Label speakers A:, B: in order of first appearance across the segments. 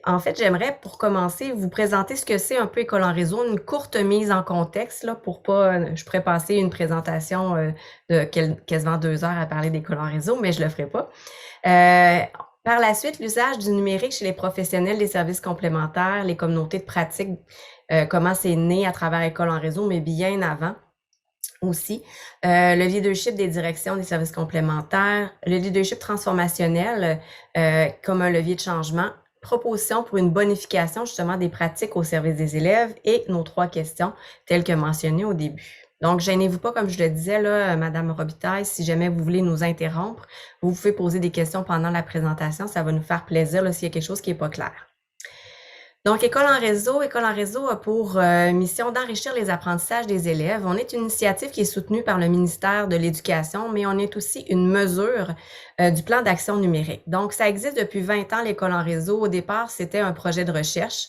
A: en fait, j'aimerais, pour commencer, vous présenter ce que c'est un peu École en réseau, une courte mise en contexte, là, pour pas, je pourrais passer une présentation de quasiment 2 heures à parler d'École en réseau, mais je le ferai pas. Par la suite, l'usage du numérique chez les professionnels des services complémentaires, les communautés de pratique, comment c'est né à travers École en réseau, mais bien avant aussi. Le leadership des directions des services complémentaires, le leadership transformationnel comme un levier de changement, proposition pour une bonification justement des pratiques au service des élèves et nos 3 questions telles que mentionnées au début. Donc, gênez-vous pas, comme je le disais, là, Madame Robitaille, si jamais vous voulez nous interrompre, vous pouvez poser des questions pendant la présentation, ça va nous faire plaisir là, s'il y a quelque chose qui n'est pas clair. Donc, École en réseau a pour mission d'enrichir les apprentissages des élèves. On est une initiative qui est soutenue par le ministère de l'Éducation, mais on est aussi une mesure du plan d'action numérique. Donc, ça existe depuis 20 ans, l'École en réseau. Au départ, c'était un projet de recherche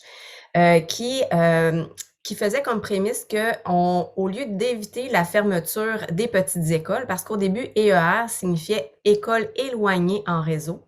A: qui faisait comme prémisse que, au lieu d'éviter la fermeture des petites écoles, parce qu'au début, EER signifiait école éloignée en réseau.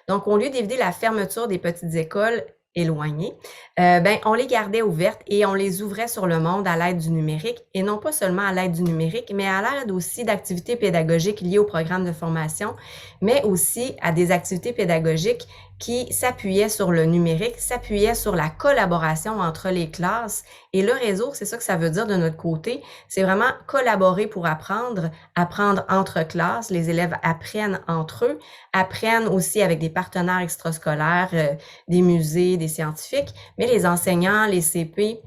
A: Donc, au lieu d'éviter la fermeture des petites écoles éloignées, on les gardait ouvertes et on les ouvrait sur le monde à l'aide du numérique, et non pas seulement à l'aide du numérique, mais à l'aide aussi d'activités pédagogiques liées au programme de formation, mais aussi à des activités pédagogiques qui s'appuyaient sur le numérique, s'appuyaient sur la collaboration entre les classes. Et le réseau, c'est ça que ça veut dire de notre côté, c'est vraiment collaborer pour apprendre, apprendre entre classes, les élèves apprennent entre eux, apprennent aussi avec des partenaires extrascolaires, des musées, des scientifiques, mais les enseignants, les CP,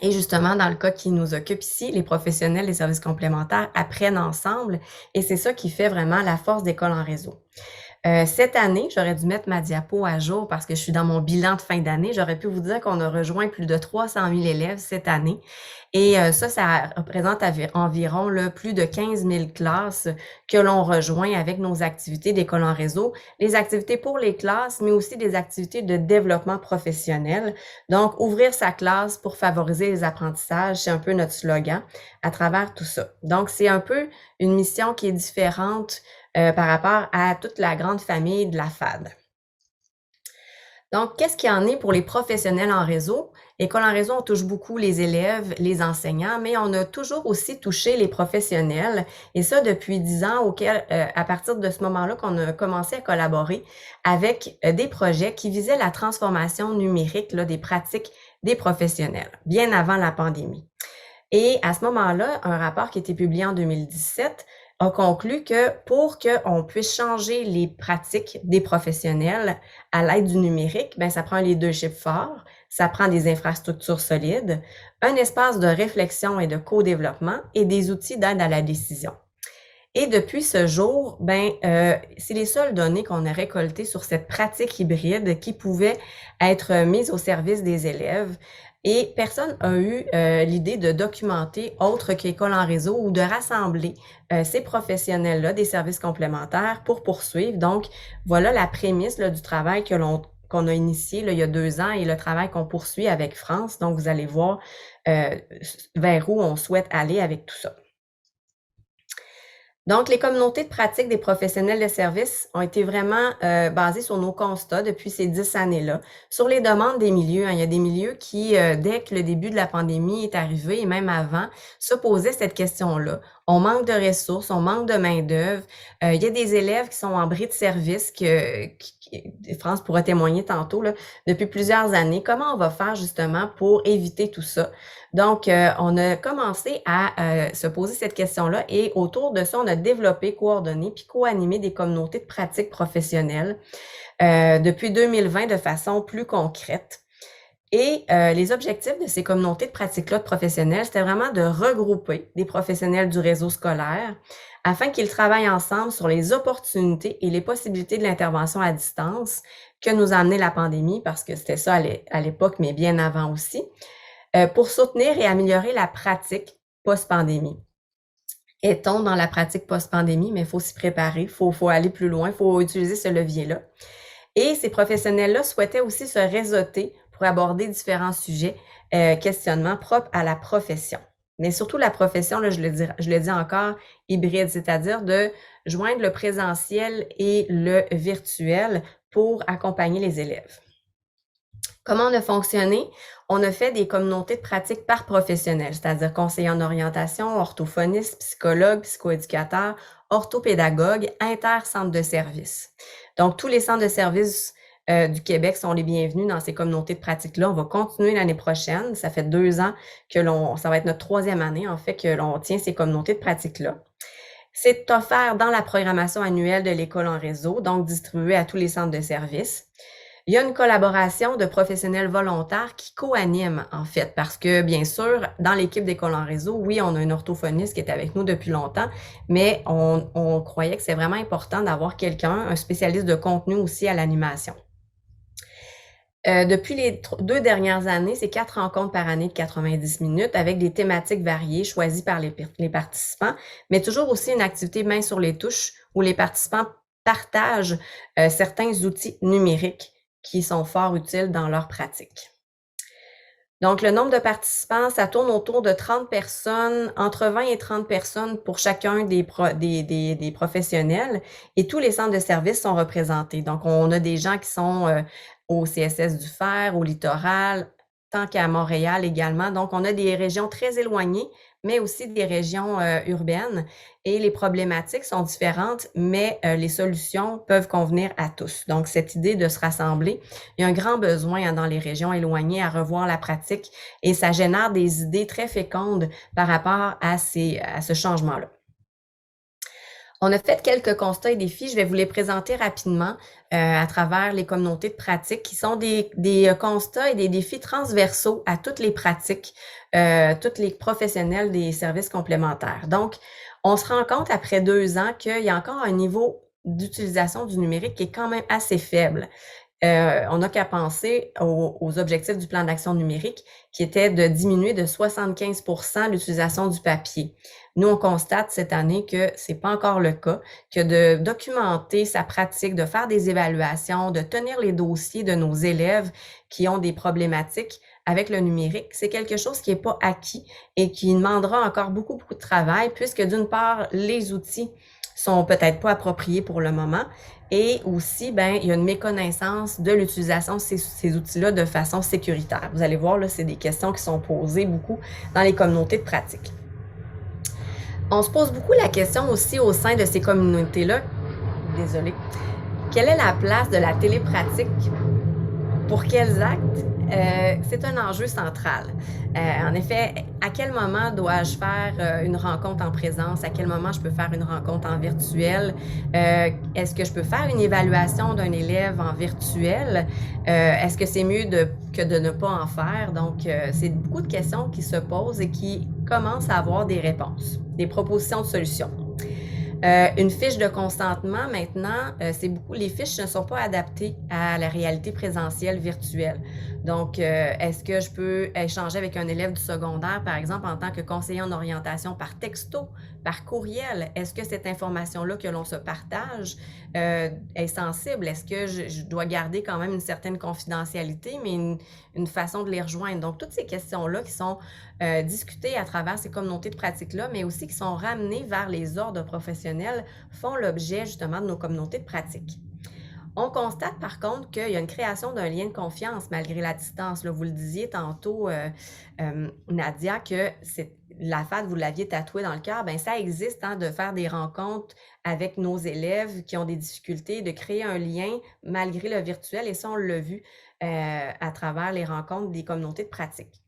A: et justement, dans le cas qui nous occupe ici, les professionnels des services complémentaires apprennent ensemble, et c'est ça qui fait vraiment la force d'École en réseau. Cette année, j'aurais dû mettre ma diapo à jour parce que je suis dans mon bilan de fin d'année. J'aurais pu vous dire qu'on a rejoint plus de 300 000 élèves cette année. Et ça représente environ plus de 15 000 classes que l'on rejoint avec nos activités d'École en réseau, les activités pour les classes, mais aussi des activités de développement professionnel. Donc, ouvrir sa classe pour favoriser les apprentissages, c'est un peu notre slogan à travers tout ça. Donc, c'est un peu une mission qui est différente par rapport à toute la grande famille de la FAD. Donc, qu'est-ce qu'il y en est pour les professionnels en réseau? École en réseau, on touche beaucoup les élèves, les enseignants, mais on a toujours aussi touché les professionnels, et ça depuis 10 ans, à partir de ce moment-là qu'on a commencé à collaborer avec des projets qui visaient la transformation numérique des pratiques des professionnels, bien avant la pandémie. Et à ce moment-là, un rapport qui a été publié en 2017 a conclu que pour qu'on puisse changer les pratiques des professionnels à l'aide du numérique, ça prend un leadership fort, ça prend des infrastructures solides, un espace de réflexion et de co-développement et des outils d'aide à la décision. Et depuis ce jour, c'est les seules données qu'on a récoltées sur cette pratique hybride qui pouvait être mise au service des élèves. Et personne n'a eu l'idée de documenter autre qu'École en réseau ou de rassembler ces professionnels-là des services complémentaires pour poursuivre. Donc, voilà la prémisse du travail qu'on a initié il y a 2 ans et le travail qu'on poursuit avec France. Donc, vous allez voir vers où on souhaite aller avec tout ça. Donc, les communautés de pratique des professionnels de services ont été vraiment basées sur nos constats depuis ces 10 années-là, sur les demandes des milieux. Il y a des milieux qui, dès que le début de la pandémie est arrivé, et même avant, se posaient cette question-là. On manque de ressources, on manque de main-d'œuvre. Il y a des élèves qui sont en bris de service, France pourra témoigner tantôt, depuis plusieurs années. Comment on va faire justement pour éviter tout ça? Donc, on a commencé à se poser cette question-là et autour de ça, on a développé, coordonné puis co-animé des communautés de pratique professionnelles depuis 2020 de façon plus concrète. Et les objectifs de ces communautés de pratique-là de professionnels, c'était vraiment de regrouper des professionnels du réseau scolaire afin qu'ils travaillent ensemble sur les opportunités et les possibilités de l'intervention à distance que nous a amené la pandémie, parce que c'était ça à l'époque, mais bien avant aussi, pour soutenir et améliorer la pratique post-pandémie. Est-on dans la pratique post-pandémie? Mais il faut s'y préparer, il faut aller plus loin, il faut utiliser ce levier-là. Et ces professionnels-là souhaitaient aussi se réseauter pour aborder différents sujets, questionnements propres à la profession. Mais surtout la profession, là, je le dis encore, hybride, c'est-à-dire de joindre le présentiel et le virtuel pour accompagner les élèves. Comment on a fonctionné? On a fait des communautés de pratique par professionnel, c'est-à-dire conseiller en orientation, orthophoniste, psychologue, psychoéducateur, orthopédagogue, inter-centre de services. Donc, tous les centres de services du Québec sont les bienvenus dans ces communautés de pratique-là. On va continuer l'année prochaine. Ça fait 2 ans ça va être notre 3e année, en fait, que l'on tient ces communautés de pratique-là. C'est offert dans la programmation annuelle de l'école en réseau, donc distribué à tous les centres de services. Il y a une collaboration de professionnels volontaires qui co-animent, en fait, parce que, bien sûr, dans l'équipe d'école en réseau, oui, on a un orthophoniste qui est avec nous depuis longtemps, mais on croyait que c'est vraiment important d'avoir quelqu'un, un spécialiste de contenu aussi à l'animation. Depuis les 2 dernières années, c'est 4 rencontres par année de 90 minutes avec des thématiques variées choisies par les participants, mais toujours aussi une activité main sur les touches où les participants partagent certains outils numériques qui sont fort utiles dans leur pratique. Donc, le nombre de participants, ça tourne autour de 30 personnes, entre 20 et 30 personnes pour chacun des professionnels, et tous les centres de services sont représentés. Donc, on a des gens qui sont au CSS du Fer, au Littoral, tant qu'à Montréal également. Donc, on a des régions très éloignées, mais aussi des régions urbaines, et les problématiques sont différentes, mais les solutions peuvent convenir à tous. Donc, cette idée de se rassembler, il y a un grand besoin dans les régions éloignées à revoir la pratique, et ça génère des idées très fécondes par rapport à ce changement-là. On a fait quelques constats et défis. Je vais vous les présenter rapidement à travers les communautés de pratique qui sont des constats et des défis transversaux à toutes les pratiques, tous les professionnels des services complémentaires. Donc, on se rend compte après 2 ans qu'il y a encore un niveau d'utilisation du numérique qui est quand même assez faible. On n'a qu'à penser aux objectifs du plan d'action numérique qui était de diminuer de 75% l'utilisation du papier. Nous, on constate cette année que c'est pas encore le cas, que de documenter sa pratique, de faire des évaluations, de tenir les dossiers de nos élèves qui ont des problématiques avec le numérique, c'est quelque chose qui n'est pas acquis et qui demandera encore beaucoup, beaucoup de travail puisque d'une part, les outils sont peut-être pas appropriés pour le moment, et aussi, il y a une méconnaissance de l'utilisation de ces outils-là de façon sécuritaire. Vous allez voir, là, c'est des questions qui sont posées beaucoup dans les communautés de pratique. On se pose beaucoup la question aussi au sein de ces communautés-là, désolée, quelle est la place de la télépratique? Pour quels actes? C'est un enjeu central. En effet, à quel moment dois-je faire une rencontre en présence? À quel moment je peux faire une rencontre en virtuel? Est-ce que je peux faire une évaluation d'un élève en virtuel? Est-ce que c'est mieux que de ne pas en faire? Donc, c'est beaucoup de questions qui se posent et qui commencent à avoir des réponses, des propositions de solutions. Une fiche de consentement, maintenant, les fiches ne sont pas adaptées à la réalité présentielle virtuelle. Donc, est-ce que je peux échanger avec un élève du secondaire, par exemple, en tant que conseiller en orientation par texto, par courriel? Est-ce que cette information-là que l'on se partage est sensible? Est-ce que je dois garder quand même une certaine confidentialité, mais une façon de les rejoindre? Donc, toutes ces questions-là qui sont discutées à travers ces communautés de pratique-là, mais aussi qui sont ramenées vers les ordres professionnels, font l'objet justement de nos communautés de pratique. On constate par contre qu'il y a une création d'un lien de confiance malgré la distance. Là, vous le disiez tantôt, Nadia, que la FAD, vous l'aviez tatoué dans le cœur, ça existe de faire des rencontres avec nos élèves qui ont des difficultés, de créer un lien malgré le virtuel, et ça, on l'a vu à travers les rencontres des communautés de pratique.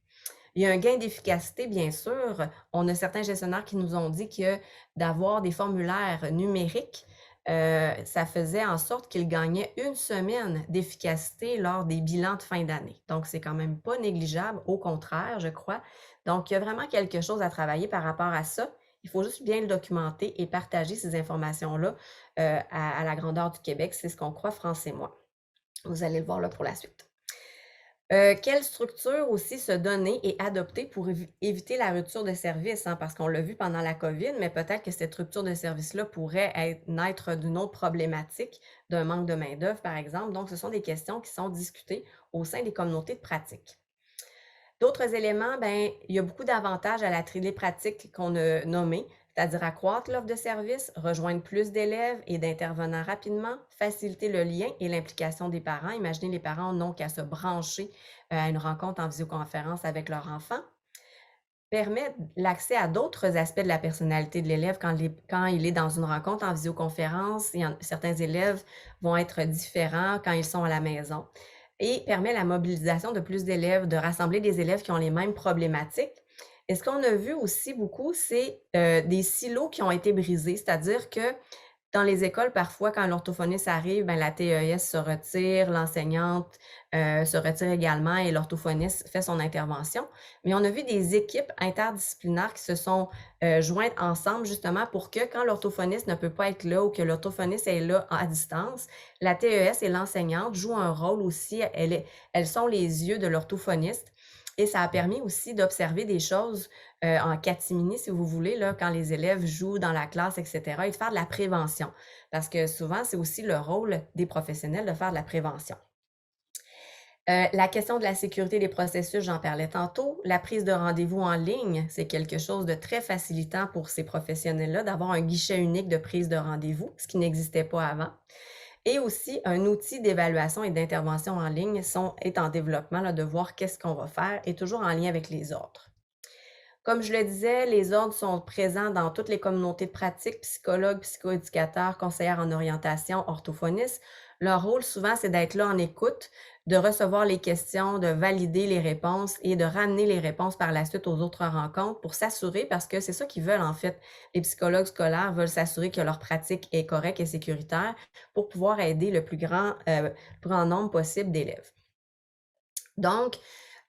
A: Il y a un gain d'efficacité, bien sûr. On a certains gestionnaires qui nous ont dit que d'avoir des formulaires numériques, ça faisait en sorte qu'ils gagnaient 1 semaine d'efficacité lors des bilans de fin d'année. Donc, c'est quand même pas négligeable, au contraire, je crois. Donc, il y a vraiment quelque chose à travailler par rapport à ça. Il faut juste bien le documenter et partager ces informations-là à la grandeur du Québec. C'est ce qu'on croit, France et moi. Vous allez le voir là pour la suite. Quelle structure aussi se donner et adopter pour éviter la rupture de service, parce qu'on l'a vu pendant la COVID, mais peut-être que cette rupture de service-là pourrait naître d'une autre problématique, d'un manque de main-d'œuvre, par exemple. Donc, ce sont des questions qui sont discutées au sein des communautés de pratique. D'autres éléments, il y a beaucoup d'avantages à la télépratique qu'on a nommés, c'est-à-dire accroître l'offre de services, rejoindre plus d'élèves et d'intervenants rapidement, faciliter le lien et l'implication des parents. Imaginez, les parents n'ont qu'à se brancher à une rencontre en visioconférence avec leur enfant. Permet l'accès à d'autres aspects de la personnalité de l'élève quand il est dans une rencontre en visioconférence. Certains élèves vont être différents quand ils sont à la maison et permet la mobilisation de plus d'élèves, de rassembler des élèves qui ont les mêmes problématiques. Et ce qu'on a vu aussi beaucoup, c'est des silos qui ont été brisés, c'est-à-dire que dans les écoles, parfois, quand l'orthophoniste arrive, la TES se retire, l'enseignante se retire également et l'orthophoniste fait son intervention. Mais on a vu des équipes interdisciplinaires qui se sont jointes ensemble justement pour que quand l'orthophoniste ne peut pas être là ou que l'orthophoniste est là à distance, la TES et l'enseignante jouent un rôle aussi. Elles sont les yeux de l'orthophoniste. Et ça a permis aussi d'observer des choses en catimini, si vous voulez, là, quand les élèves jouent dans la classe, etc., et de faire de la prévention. Parce que souvent, c'est aussi le rôle des professionnels de faire de la prévention. La question de la sécurité des processus, j'en parlais tantôt. La prise de rendez-vous en ligne, c'est quelque chose de très facilitant pour ces professionnels-là, d'avoir un guichet unique de prise de rendez-vous, ce qui n'existait pas avant. Et aussi, un outil d'évaluation et d'intervention en ligne est en développement, là, de voir qu'est-ce qu'on va faire et toujours en lien avec les ordres. Comme je le disais, les ordres sont présents dans toutes les communautés de pratique, psychologues, psychoéducateurs, conseillères en orientation, orthophonistes. Leur rôle, souvent, c'est d'être là en écoute, de recevoir les questions, de valider les réponses et de ramener les réponses par la suite aux autres rencontres pour s'assurer, parce que c'est ça qu'ils veulent en fait. Les psychologues scolaires veulent s'assurer que leur pratique est correcte et sécuritaire pour pouvoir aider le plus grand nombre possible d'élèves. Donc,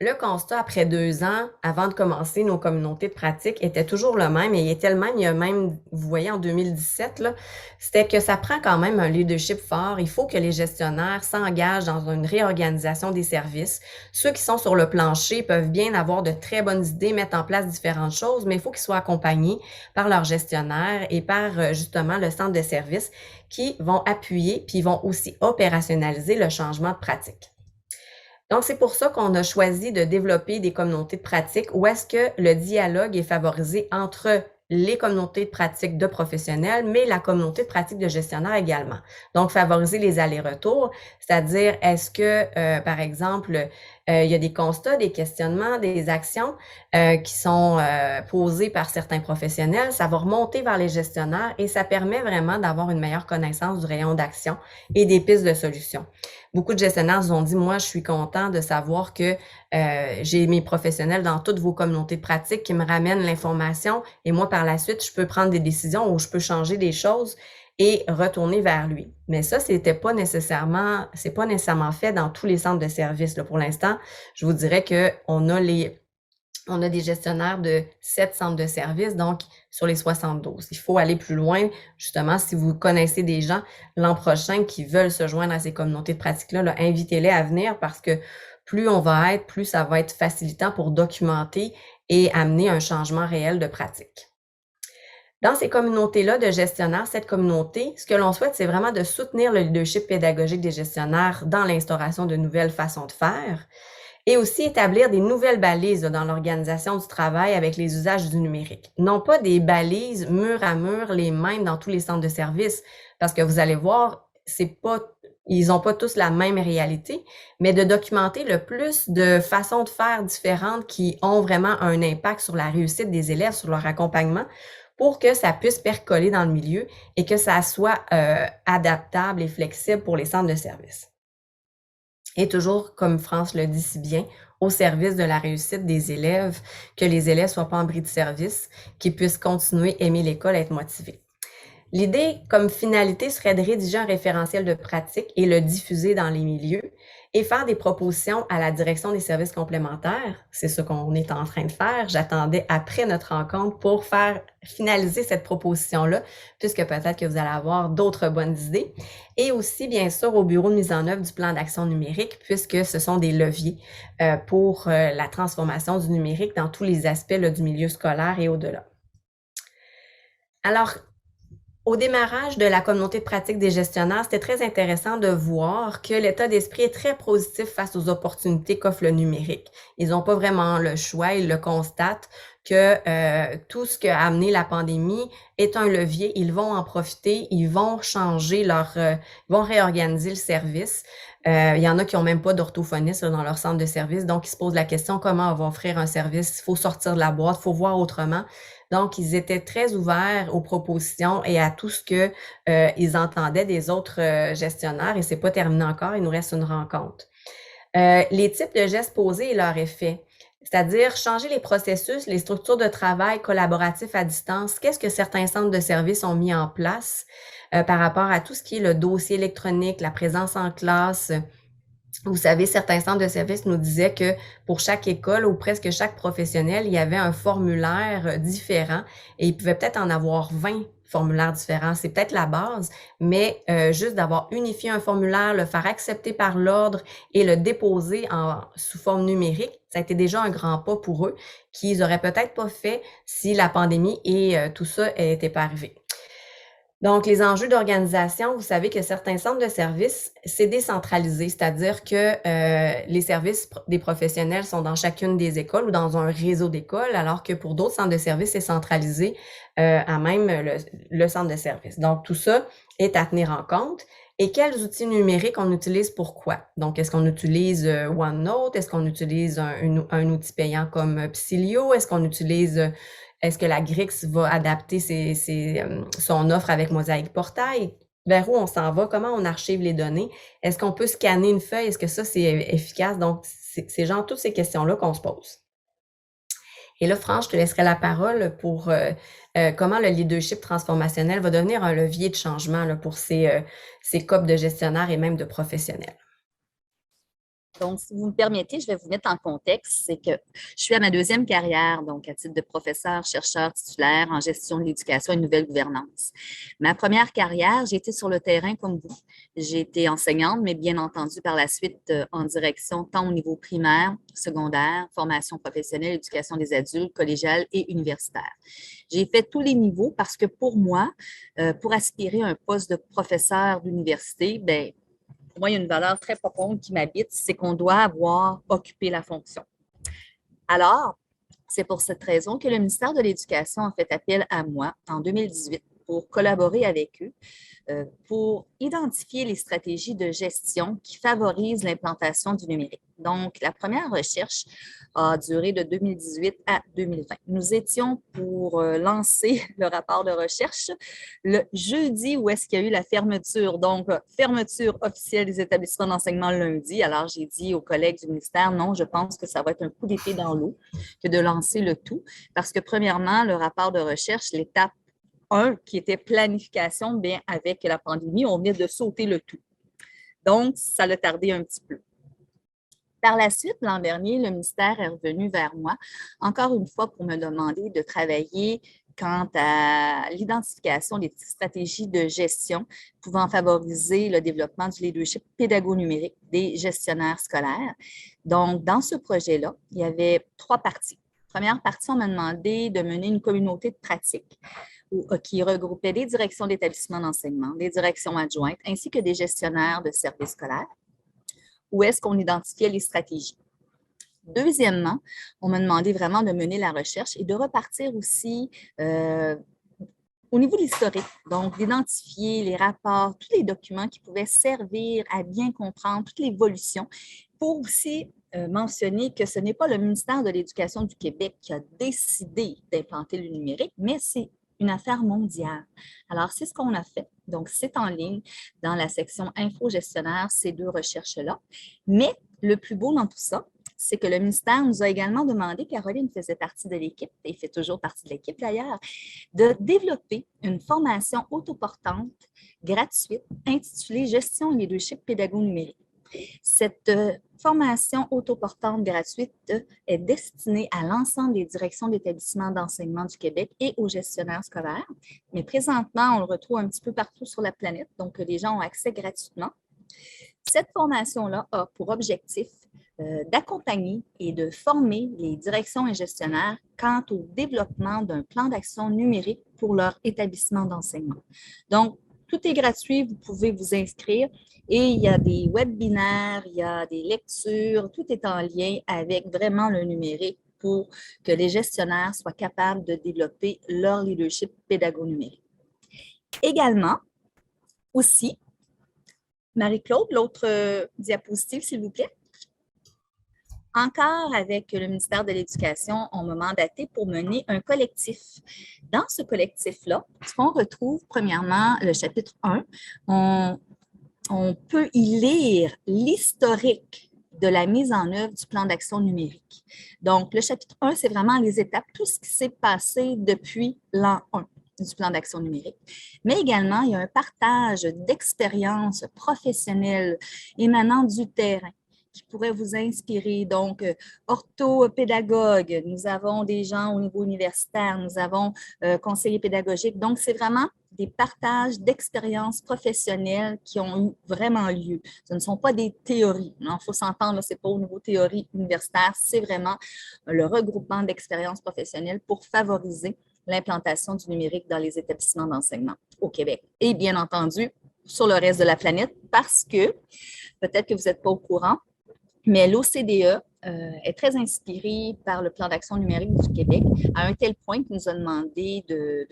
A: le constat après 2 ans, avant de commencer nos communautés de pratique, était toujours le même et il était le même. Il y a même, vous voyez, en 2017, là, c'était que ça prend quand même un leadership fort. Il faut que les gestionnaires s'engagent dans une réorganisation des services. Ceux qui sont sur le plancher peuvent bien avoir de très bonnes idées, mettre en place différentes choses, mais il faut qu'ils soient accompagnés par leurs gestionnaires et par justement le centre de services qui vont appuyer puis vont aussi opérationnaliser le changement de pratique. Donc, c'est pour ça qu'on a choisi de développer des communautés de pratique où est-ce que le dialogue est favorisé entre les communautés de pratique de professionnels, mais la communauté de pratique de gestionnaires également. Donc, favoriser les allers-retours, c'est-à-dire est-ce que, par exemple, il y a des constats, des questionnements, des actions qui sont posées par certains professionnels, ça va remonter vers les gestionnaires et ça permet vraiment d'avoir une meilleure connaissance du rayon d'action et des pistes de solutions. Beaucoup de gestionnaires nous ont dit, moi, je suis content de savoir que j'ai mes professionnels dans toutes vos communautés de pratique qui me ramènent l'information et moi, par la suite, je peux prendre des décisions ou je peux changer des choses et retourner vers lui. Mais ça, c'est pas nécessairement fait dans tous les centres de services. Là. Pour l'instant, je vous dirais qu'on a des gestionnaires de 7 centres de services, donc sur les 72. Il faut aller plus loin. Justement, si vous connaissez des gens l'an prochain qui veulent se joindre à ces communautés de pratique-là, là, invitez-les à venir parce que plus on va être, plus ça va être facilitant pour documenter et amener un changement réel de pratique. Dans ces communautés-là de gestionnaires, cette communauté, ce que l'on souhaite, c'est vraiment de soutenir le leadership pédagogique des gestionnaires dans l'instauration de nouvelles façons de faire et aussi établir des nouvelles balises dans l'organisation du travail avec les usages du numérique. Non pas des balises mur à mur, les mêmes dans tous les centres de services, parce que vous allez voir, ils n'ont pas tous la même réalité, mais de documenter le plus de façons de faire différentes qui ont vraiment un impact sur la réussite des élèves, sur leur accompagnement, pour que ça puisse percoler dans le milieu et que ça soit adaptable et flexible pour les centres de services. Et toujours, comme France le dit si bien, au service de la réussite des élèves, que les élèves soient pas en bris de service, qu'ils puissent continuer à aimer l'école, être motivés. L'idée, comme finalité, serait de rédiger un référentiel de pratique et le diffuser dans les milieux et faire des propositions à la direction des services complémentaires. C'est ce qu'on est en train de faire. J'attendais après notre rencontre pour faire finaliser cette proposition-là, puisque peut-être que vous allez avoir d'autres bonnes idées. Et aussi, bien sûr, au bureau de mise en œuvre du plan d'action numérique, puisque ce sont des leviers pour la transformation du numérique dans tous les aspects là, du milieu scolaire et au-delà. Alors, au démarrage de la communauté de pratique des gestionnaires, c'était très intéressant de voir que l'état d'esprit est très positif face aux opportunités qu'offre le numérique. Ils n'ont pas vraiment le choix, ils le constatent. que tout ce qu'a amené la pandémie est un levier. Ils vont en profiter, ils vont changer ils vont réorganiser le service. Il y en a qui n'ont même pas d'orthophoniste dans leur centre de service, donc ils se posent la question comment on va offrir un service. Il faut sortir de la boîte, il faut voir autrement. Donc, ils étaient très ouverts aux propositions et à tout ce que ils entendaient des autres gestionnaires, et c'est pas terminé encore, il nous reste une rencontre. Les types de gestes posés et leur effet, c'est-à-dire changer les processus, les structures de travail collaboratifs à distance. Qu'est-ce que certains centres de services ont mis en place par rapport à tout ce qui est le dossier électronique, la présence en classe? Vous savez, certains centres de services nous disaient que pour chaque école ou presque chaque professionnel, il y avait un formulaire différent et il pouvait peut-être en avoir 20 formulaires différents. C'est peut-être la base, mais juste d'avoir unifié un formulaire, le faire accepter par l'ordre et le déposer sous forme numérique, ça a été déjà un grand pas pour eux qu'ils auraient peut-être pas fait si la pandémie et tout ça n'était pas arrivé. Donc, les enjeux d'organisation, vous savez que certains centres de services, c'est décentralisé, c'est-à-dire que les services des professionnels sont dans chacune des écoles ou dans un réseau d'écoles, alors que pour d'autres centres de services, c'est centralisé à même le centre de service. Donc, tout ça est à tenir en compte. Et quels outils numériques on utilise pourquoi? Donc, est-ce qu'on utilise OneNote? Est-ce qu'on utilise un outil payant comme Psylio? Est-ce que la Grix va adapter son offre avec Mosaic Portail? Vers où on s'en va? Comment on archive les données? Est-ce qu'on peut scanner une feuille? Est-ce que ça, c'est efficace? Donc, c'est genre toutes ces questions-là qu'on se pose. Et là, France, je te laisserai la parole pour comment le leadership transformationnel va devenir un levier de changement là, pour ces COP de gestionnaires et même de professionnels.
B: Donc, si vous me permettez, je vais vous mettre en contexte, c'est que je suis à ma deuxième carrière, donc à titre de professeur, chercheur titulaire en gestion de l'éducation et nouvelle gouvernance. Ma première carrière, j'ai été sur le terrain comme vous. J'ai été enseignante, mais bien entendu par la suite en direction tant au niveau primaire, secondaire, formation professionnelle, éducation des adultes, collégiale et universitaire. J'ai fait tous les niveaux parce que pour moi, pour aspirer à un poste de professeur d'université, bien, pour moi, il y a une valeur très profonde qui m'habite, c'est qu'on doit avoir occupé la fonction. Alors, c'est pour cette raison que le ministère de l'Éducation a fait appel à moi en 2018 pour collaborer avec eux pour identifier les stratégies de gestion qui favorisent l'implantation du numérique. Donc, la première recherche a duré de 2018 à 2020. Nous étions pour lancer le rapport de recherche le jeudi où est-ce qu'il y a eu la fermeture. Donc, fermeture officielle des établissements d'enseignement lundi. Alors, j'ai dit aux collègues du ministère, non, je pense que ça va être un coup d'épée dans l'eau que de lancer le tout. Parce que, premièrement, le rapport de recherche, l'étape 1, qui était planification, bien, avec la pandémie, on venait de sauter le tout. Donc, ça l'a tardé un petit peu. Par la suite, l'an dernier, le ministère est revenu vers moi, encore une fois, pour me demander de travailler quant à l'identification des stratégies de gestion pouvant favoriser le développement du leadership pédago-numérique des gestionnaires scolaires. Donc, dans ce projet-là, il y avait 3 parties. Première partie, on m'a demandé de mener une communauté de pratique qui regroupait des directions d'établissements d'enseignement, des directions adjointes, ainsi que des gestionnaires de services scolaires, où est-ce qu'on identifiait les stratégies. Deuxièmement, on m'a demandé vraiment de mener la recherche et de repartir aussi au niveau de l'historique, donc d'identifier les rapports, tous les documents qui pouvaient servir à bien comprendre toute l'évolution, pour aussi mentionner que ce n'est pas le ministère de l'Éducation du Québec qui a décidé d'implanter le numérique, mais c'est une affaire mondiale. Alors, c'est ce qu'on a fait. Donc, c'est en ligne dans la section Info gestionnaire, ces 2 recherches-là. Mais le plus beau dans tout ça, c'est que le ministère nous a également demandé, Caroline faisait partie de l'équipe, et fait toujours partie de l'équipe d'ailleurs, de développer une formation autoportante gratuite intitulée Gestion et leadership pédago-numérique. Cette formation autoportante gratuite est destinée à l'ensemble des directions d'établissements d'enseignement du Québec et aux gestionnaires scolaires. Mais présentement, on le retrouve un petit peu partout sur la planète, donc les gens ont accès gratuitement. Cette formation-là a pour objectif d'accompagner et de former les directions et gestionnaires quant au développement d'un plan d'action numérique pour leur établissement d'enseignement. Donc, tout est gratuit, vous pouvez vous inscrire et il y a des webinaires, il y a des lectures, tout est en lien avec vraiment le numérique pour que les gestionnaires soient capables de développer leur leadership pédago-numérique. Également, aussi, Marie-Claude, l'autre diapositive, s'il vous plaît. Encore avec le ministère de l'Éducation, on m'a mandaté pour mener un collectif. Dans ce collectif-là, ce qu'on retrouve, premièrement, le chapitre 1, on peut y lire l'historique de la mise en œuvre du plan d'action numérique. Donc, le chapitre 1, c'est vraiment les étapes, tout ce qui s'est passé depuis l'an 1 du plan d'action numérique. Mais également, il y a un partage d'expériences professionnelles émanant du terrain qui pourraient vous inspirer. Donc, orthopédagogue, nous avons des gens au niveau universitaire, nous avons conseillers pédagogiques. Donc, c'est vraiment des partages d'expériences professionnelles qui ont eu vraiment lieu. Ce ne sont pas des théories. Il faut s'entendre, ce n'est pas au niveau théorie universitaire, c'est vraiment le regroupement d'expériences professionnelles pour favoriser l'implantation du numérique dans les établissements d'enseignement au Québec. Et bien entendu, sur le reste de la planète, parce que, peut-être que vous n'êtes pas au courant, mais l'OCDE est très inspirée par le plan d'action numérique du Québec, à un tel point qu'il nous a demandé de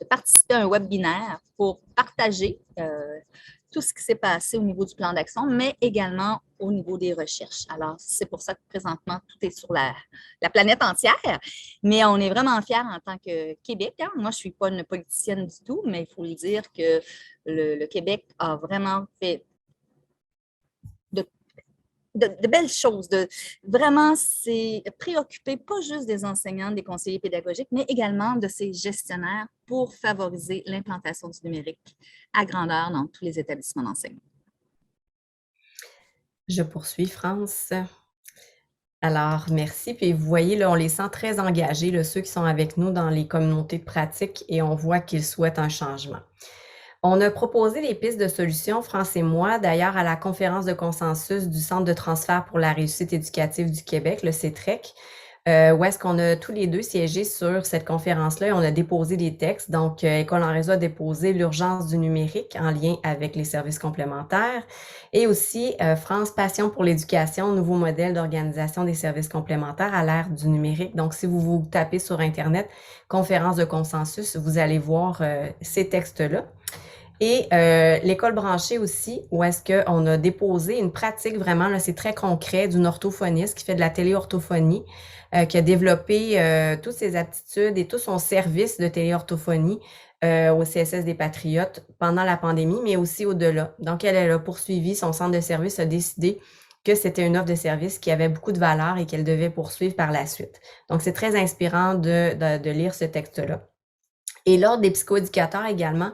B: participer à un webinaire pour partager tout ce qui s'est passé au niveau du plan d'action, mais également au niveau des recherches. Alors, c'est pour ça que présentement, tout est sur la planète entière, mais on est vraiment fiers en tant que Québec. Hein? Moi, je ne suis pas une politicienne du tout, mais il faut le dire que le Québec a vraiment fait de belles choses. Vraiment, c'est préoccuper pas juste des enseignants, des conseillers pédagogiques, mais également de ces gestionnaires pour favoriser l'implantation du numérique à grandeur dans tous les établissements d'enseignement.
A: Je poursuis, France. Alors, merci. Puis vous voyez, là, on les sent très engagés, là, ceux qui sont avec nous dans les communautés de pratique, et on voit qu'ils souhaitent un changement. On a proposé des pistes de solutions, France et moi, d'ailleurs à la conférence de consensus du Centre de transfert pour la réussite éducative du Québec, le CETREC, où est-ce qu'on a tous les deux siégé sur cette conférence-là et on a déposé des textes. Donc, École en réseau a déposé l'urgence du numérique en lien avec les services complémentaires et aussi France Passion pour l'éducation, nouveau modèle d'organisation des services complémentaires à l'ère du numérique. Donc, si vous tapez sur Internet, conférence de consensus, vous allez voir ces textes-là. Et l'école branchée aussi, où est-ce qu'on a déposé une pratique vraiment, là, c'est très concret, d'une orthophoniste qui fait de la téléorthophonie, qui a développé toutes ses aptitudes et tout son service de téléorthophonie au CSS des Patriotes pendant la pandémie, mais aussi au-delà. Donc, elle a poursuivi, son centre de service a décidé que c'était une offre de service qui avait beaucoup de valeur et qu'elle devait poursuivre par la suite. Donc, c'est très inspirant de lire ce texte-là. Et l'Ordre des psychoéducateurs également,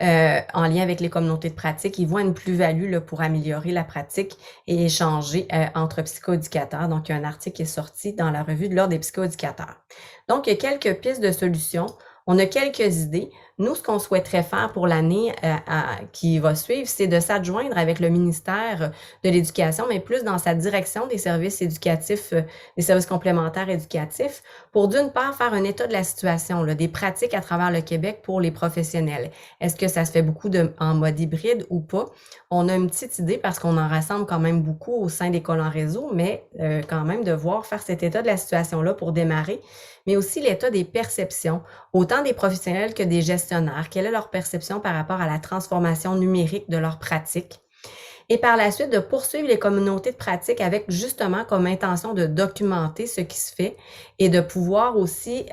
A: en lien avec les communautés de pratique, ils voient une plus-value là, pour améliorer la pratique et échanger entre psychoéducateurs. Donc, il y a un article qui est sorti dans la revue de l'Ordre des psychoéducateurs. Donc, il y a quelques pistes de solutions. On a quelques idées. Nous, ce qu'on souhaiterait faire pour l'année qui va suivre, c'est de s'adjoindre avec le ministère de l'Éducation, mais plus dans sa direction des services éducatifs, des services complémentaires éducatifs, pour d'une part faire un état de la situation, là, des pratiques à travers le Québec pour les professionnels. Est-ce que ça se fait beaucoup en mode hybride ou pas? On a une petite idée parce qu'on en rassemble quand même beaucoup au sein d'École en réseau, mais quand même de voir faire cet état de la situation-là pour démarrer, mais aussi l'état des perceptions, autant des professionnels que des gestionnaires. Quelle est leur perception par rapport à la transformation numérique de leur pratique? Et par la suite, de poursuivre les communautés de pratique avec justement comme intention de documenter ce qui se fait et de pouvoir aussi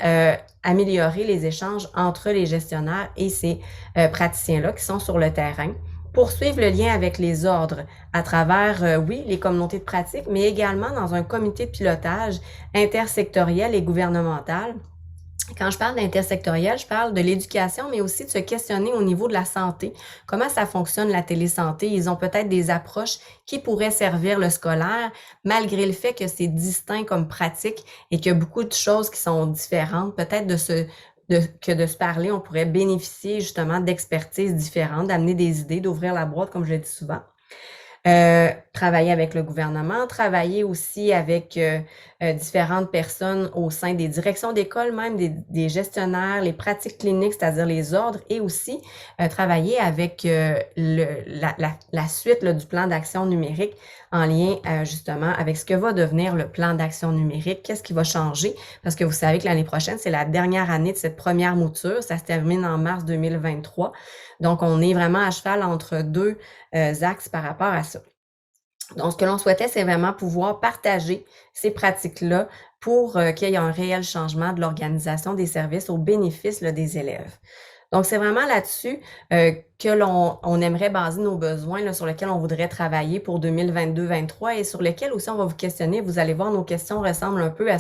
A: améliorer les échanges entre les gestionnaires et ces praticiens-là qui sont sur le terrain. Poursuivre le lien avec les ordres à travers, oui, les communautés de pratique, mais également dans un comité de pilotage intersectoriel et gouvernemental. Quand je parle d'intersectoriel, je parle de l'éducation, mais aussi de se questionner au niveau de la santé. Comment ça fonctionne la télésanté? Ils ont peut-être des approches qui pourraient servir le scolaire, malgré le fait que c'est distinct comme pratique et qu'il y a beaucoup de choses qui sont différentes. Peut-être de se parler, on pourrait bénéficier justement d'expertises différentes, d'amener des idées, d'ouvrir la boîte, comme je le dis souvent. travailler avec le gouvernement, travailler aussi avec différentes personnes au sein des directions d'école, même des gestionnaires, les pratiques cliniques, c'est-à-dire les ordres, et aussi travailler avec la suite là, du plan d'action numérique en lien justement avec ce que va devenir le plan d'action numérique, qu'est-ce qui va changer, parce que vous savez que l'année prochaine, c'est la dernière année de cette première mouture, ça se termine en mars 2023, donc on est vraiment à cheval entre deux axes par rapport à ça. Donc, ce que l'on souhaitait, c'est vraiment pouvoir partager ces pratiques-là pour qu'il y ait un réel changement de l'organisation des services au bénéfice là, des élèves. Donc, c'est vraiment là-dessus que l'on aimerait baser nos besoins, là, sur lesquels on voudrait travailler pour 2022-23 et sur lesquels aussi on va vous questionner. Vous allez voir, nos questions ressemblent un peu à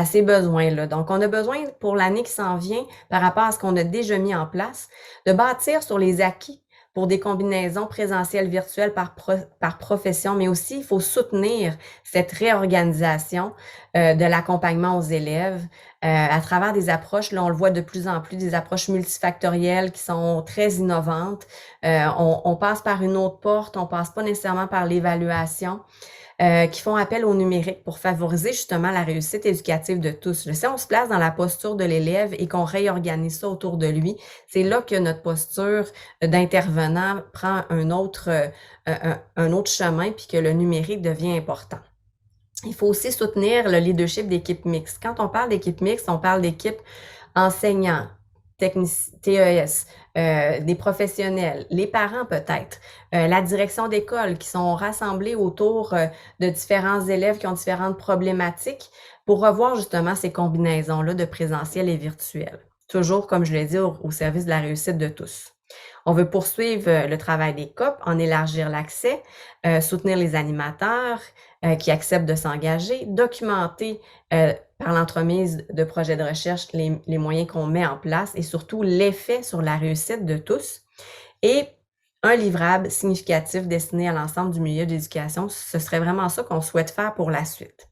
A: ces besoins-là. Donc, on a besoin pour l'année qui s'en vient, par rapport à ce qu'on a déjà mis en place, de bâtir sur les acquis pour des combinaisons présentielles virtuelles par profession, mais aussi il faut soutenir cette réorganisation de l'accompagnement aux élèves à travers des approches, là on le voit de plus en plus, des approches multifactorielles qui sont très innovantes. On passe par une autre porte, on passe pas nécessairement par l'évaluation. Qui font appel au numérique pour favoriser justement la réussite éducative de tous. Si on se place dans la posture de l'élève et qu'on réorganise ça autour de lui, c'est là que notre posture d'intervenant prend un autre chemin puis que le numérique devient important. Il faut aussi soutenir le leadership d'équipes mixtes. Quand on parle d'équipes mixtes, on parle d'équipes enseignants, TES, des professionnels, les parents peut-être, la direction d'école qui sont rassemblés autour de différents élèves qui ont différentes problématiques pour revoir justement ces combinaisons-là de présentiel et virtuel. Toujours, comme je l'ai dit, au service de la réussite de tous. On veut poursuivre le travail des COP, en élargir l'accès, soutenir les animateurs qui acceptent de s'engager, documenter par l'entremise de projets de recherche les moyens qu'on met en place et surtout l'effet sur la réussite de tous. Et un livrable significatif destiné à l'ensemble du milieu d'éducation, ce serait vraiment ça qu'on souhaite faire pour la suite.